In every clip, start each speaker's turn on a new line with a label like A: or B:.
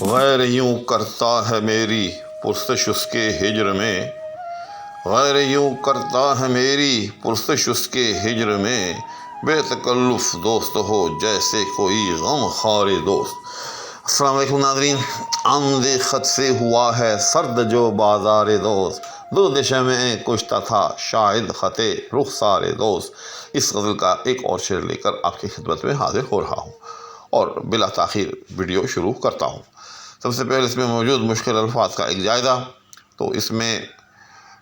A: غیر یوں کرتا ہے میری پرسش اس کے ہجر میں، غیر یوں کرتا ہے میری پرسش اس کے ہجر میں، بے تکلف دوست ہو جیسے کوئی غم خوار دوست۔ السلام علیکم ناظرین، آمد خط سے ہوا ہے سرد جو بازار دوست، درد شمع کشتہ تھا شاید خط رخسار دوست۔ اس غزل کا ایک اور شعر لے کر آپ کی خدمت میں حاضر ہو رہا ہوں اور بلا تاخیر ویڈیو شروع کرتا ہوں۔ سب سے پہلے اس میں موجود مشکل الفاظ کا ایک جائزہ۔ تو اس میں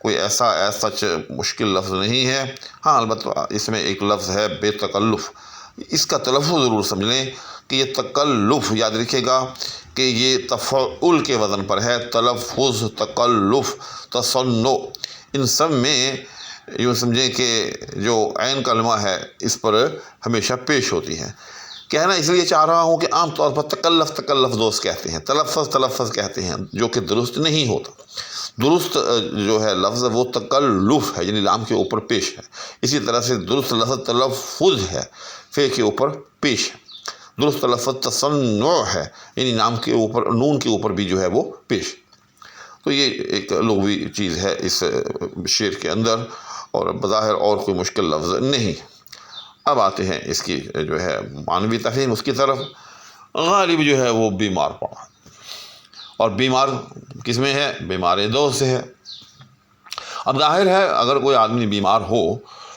A: کوئی ایسا سچ مشکل لفظ نہیں ہے، ہاں البتہ اس میں ایک لفظ ہے بے تکلف، اس کا تلفظ ضرور سمجھ لیں کہ یہ تکلف، یاد رکھیے گا کہ یہ تفعول کے وزن پر ہے، تلفظ، تکلف، تصنع، ان سب میں یوں سمجھیں کہ جو عین کلمہ ہے اس پر ہمیشہ پیش ہوتی ہے۔ کہنا اس لیے چاہ رہا ہوں کہ عام طور پر تکلف دوست کہتے ہیں، تلفظ کہتے ہیں، جو کہ درست نہیں ہوتا۔ درست جو ہے لفظ وہ تکلف ہے، یعنی لام کے اوپر پیش ہے۔ اسی طرح سے درست لفظ تلفظ ہے، فے کے اوپر پیش ہے۔ درست لفظ تصنع ہے، یعنی نام کے اوپر، نون کے اوپر بھی جو ہے وہ پیش۔ تو یہ ایک لغوی چیز ہے اس شعر کے اندر، اور بظاہر اور کوئی مشکل لفظ نہیں۔ اب آتے ہیں اس کی جو ہے معنوی تفہیم اس کی طرف۔ غالب جو ہے وہ بیمار پڑا، اور بیمار کس میں ہے؟ بیمار دوست سے ہے۔ اب ظاہر ہے اگر کوئی آدمی بیمار ہو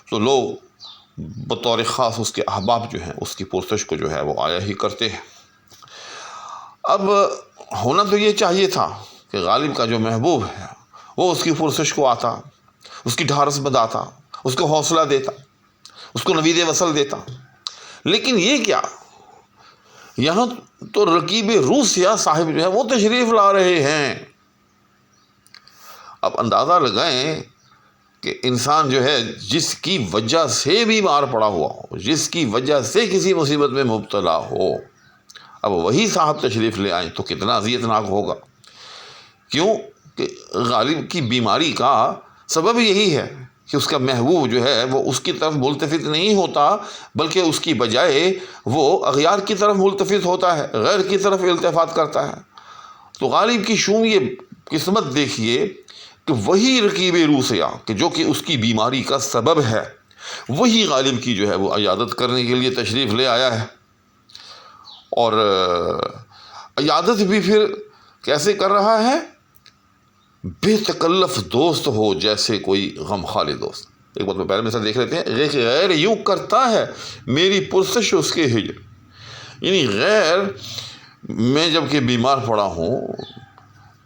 A: تو لوگ بطور خاص اس کے احباب جو ہیں اس کی پرسش کو جو ہے وہ آیا ہی کرتے ہیں۔ اب ہونا تو یہ چاہیے تھا کہ غالب کا جو محبوب ہے وہ اس کی پرسش کو آتا، اس کی ڈھارس بنداتا، اس کو حوصلہ دیتا، اس کو نوید وصل دیتا، لیکن یہ کیا، یہاں تو رقیب روسیہ صاحب جو ہے وہ تشریف لا رہے ہیں۔ اب اندازہ لگائیں کہ انسان جو ہے جس کی وجہ سے بیمار پڑا ہوا ہو، جس کی وجہ سے کسی مصیبت میں مبتلا ہو، اب وہی صاحب تشریف لے آئیں تو کتنا اذیت ناک ہوگا۔ کیوں کہ غالب کی بیماری کا سبب یہی ہے کہ اس کا محبوب جو ہے وہ اس کی طرف ملتفت نہیں ہوتا، بلکہ اس کی بجائے وہ اغیار کی طرف ملتفت ہوتا ہے، غیر کی طرف التفات کرتا ہے۔ تو غالب کی شوم یہ قسمت دیکھیے کہ وہی رقیب روسیہ کہ جو کہ اس کی بیماری کا سبب ہے، وہی غالب کی جو ہے وہ عیادت کرنے کے لیے تشریف لے آیا ہے۔ اور عیادت بھی پھر کیسے کر رہا ہے؟ بے تکلف دوست ہو جیسے کوئی غم خالی دوست۔ ایک بات میں پہلے مثال دیکھ لیتے ہیں، غیر یوں کرتا ہے میری پرسش اس کے ہجر، یعنی غیر میں جب کہ بیمار پڑا ہوں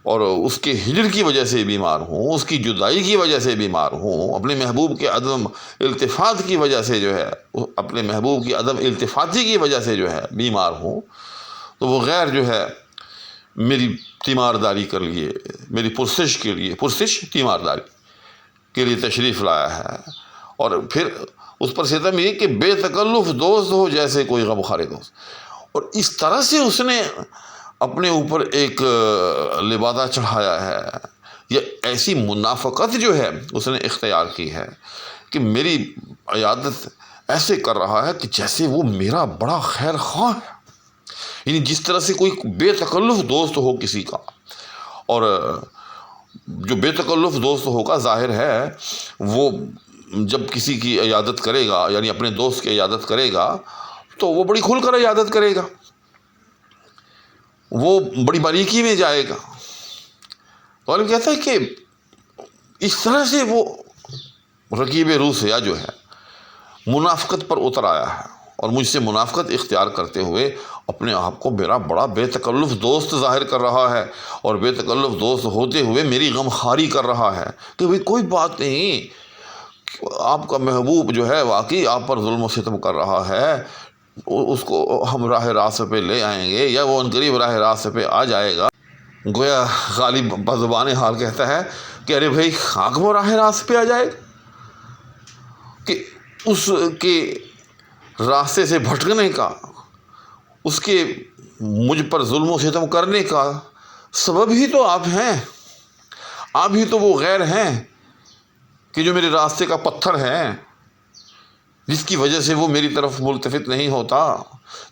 A: اور اس کے ہجر کی وجہ سے بیمار ہوں، اس کی جدائی کی وجہ سے بیمار ہوں، اپنے محبوب کے عدم التفات کی وجہ سے جو ہے، اپنے محبوب کی عدم التفاتی کی وجہ سے جو ہے بیمار ہوں، تو وہ غیر جو ہے میری تیمارداری کر لیے، میری پرسش کے لیے، پرسش تیمارداری کے لیے تشریف لایا ہے۔ اور پھر اس پر ستم یہ کہ بے تکلف دوست ہو جیسے کوئی غم خوار دوست۔ اور اس طرح سے اس نے اپنے اوپر ایک لبادہ چڑھایا ہے، یا ایسی منافقت جو ہے اس نے اختیار کی ہے کہ میری عیادت ایسے کر رہا ہے کہ جیسے وہ میرا بڑا خیر خواہ ہے، یعنی جس طرح سے کوئی بے تکلف دوست ہو کسی کا۔ اور جو بے تکلف دوست ہوگا ظاہر ہے وہ جب کسی کی عیادت کرے گا، یعنی اپنے دوست کی عیادت کرے گا، تو وہ بڑی کھل کر عیادت کرے گا، وہ بڑی باریکی میں جائے گا۔ غالب کہتا ہے کہ اس طرح سے وہ رقیب روسیہ جو ہے منافقت پر اتر آیا ہے، اور مجھ سے منافقت اختیار کرتے ہوئے اپنے آپ کو میرا بڑا بے تکلف دوست ظاہر کر رہا ہے، اور بے تکلف دوست ہوتے ہوئے میری غم خاری کر رہا ہے کہ بھئی کوئی بات نہیں، آپ کا محبوب جو ہے واقعی آپ پر ظلم و ستم کر رہا ہے، اس کو ہم راہ راست پہ لے آئیں گے، یا وہ عنقریب راہ راست پہ آ جائے گا۔ گویا غالب بزبان حال کہتا ہے کہ ارے بھائی خاک وہ راہ راست پہ آ جائے گا، کہ اس کے راستے سے بھٹکنے کا، اس کے مجھ پر ظلم و ستم کرنے کا سبب ہی تو آپ ہیں، آپ ہی تو وہ غیر ہیں کہ جو میرے راستے کا پتھر ہیں، جس کی وجہ سے وہ میری طرف ملتفت نہیں ہوتا،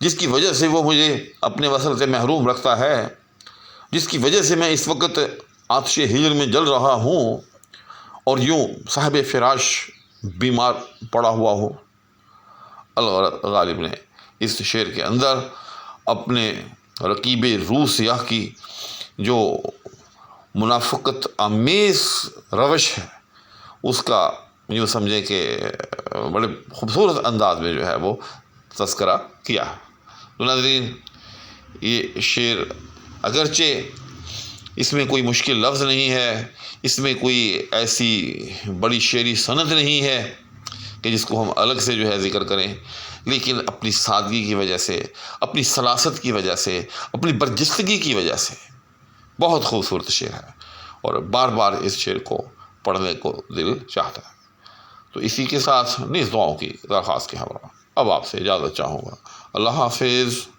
A: جس کی وجہ سے وہ مجھے اپنے وصل سے محروم رکھتا ہے۔ جس کی وجہ سے میں اس وقت آتش ہجر میں جل رہا ہوں اور یوں صاحب فراش بیمار پڑا ہوا ہو۔ الغالب نے اس شعر کے اندر اپنے رقیب روح سیاہ کی جو منافقت آمیز روش ہے اس کا یوں سمجھیں کہ بڑے خوبصورت انداز میں جو ہے وہ تذکرہ کیا ہے۔ تو ناظرین، یہ شعر اگرچہ اس میں کوئی مشکل لفظ نہیں ہے، اس میں کوئی ایسی بڑی شعری صنعت نہیں ہے کہ جس کو ہم الگ سے جو ہے ذکر کریں، لیکن اپنی سادگی کی وجہ سے، اپنی سلاست کی وجہ سے، اپنی برجستگی کی وجہ سے بہت خوبصورت شعر ہے اور بار بار اس شعر کو پڑھنے کو دل چاہتا ہے۔ تو اسی کے ساتھ نیز دعاؤں کی درخواست کے ہمراہ اب آپ سے اجازت چاہوں گا۔ اللہ حافظ۔